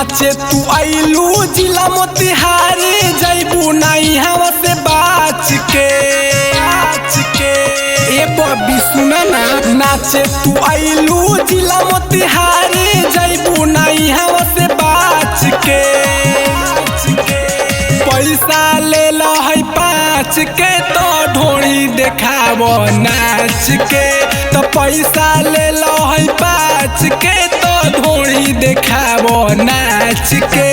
नाचे तू आइलू जिला मोतिहारी जैबू नहीं हवा से बाच के ए बॉबी सुना ना। नाचे तू आइलू जिला मोतिहारी जैबू नहीं हवा से बाच के। पैसा ले लो है 5 के तो ढोड़ी देखाबो नाच के। तो पैसा ले लो है 5 के तो ढोड़ी देखाबो नाच के।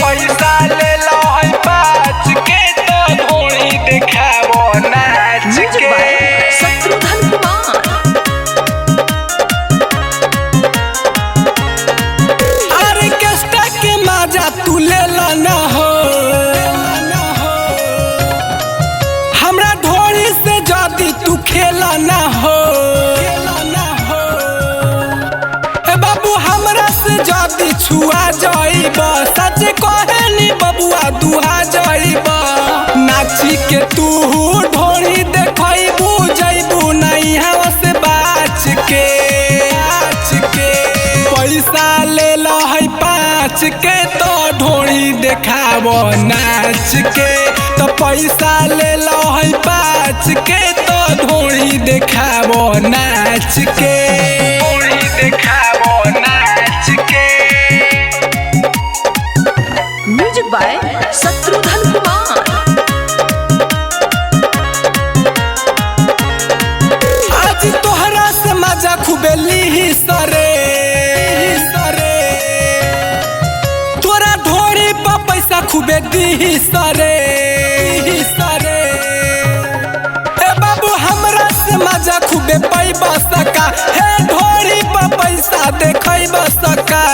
पैसा ले लो है 5 के तो ढोड़ी देखाबो नाच के। ऑर्केस्ट्रा के मजा तू ले ला ना हो, हमरा ढोड़ी से जदी तू खेला ना हो। बाबू हमरा से जदी छुआ जाइब सच कहनी बबुआ दुहा जाइब। नाची के तू ढोड़ी देखबू जैबू नहीं हवा से बाच के। पैसा ले लो है 5 के तो ढोड़ी देखाबो नाच के। तो पैसा ले लो है 5 के तो ढोड़ी देखाबो नाच के। ढोड़ी देखाबो नाच के। Music by Shatrughan Kumar. आज तोहरा से मजा खूबे ली सरे। तोरा ढोड़ी पर पैसा खूबे दी सरे। ए बाबू हमरा से मजा खूबे पैबा सका। हे ढोड़ी पर पैसा देखब सका।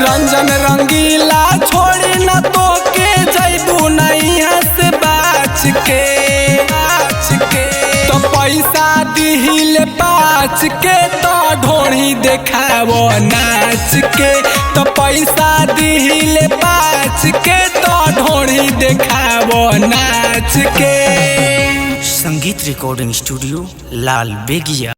रंजन रंगीला छोड़ी न तो के जैबू नहीं हंस बाच के। तो पैसा दिहिले 5 के तो ढोड़ी देखाबो नाच के। तो पैसा दिहिले 5 के तो ढोड़ी देखाबो नाच के। संगीत रिकॉर्डिंग स्टूडियो लाल बेगिया।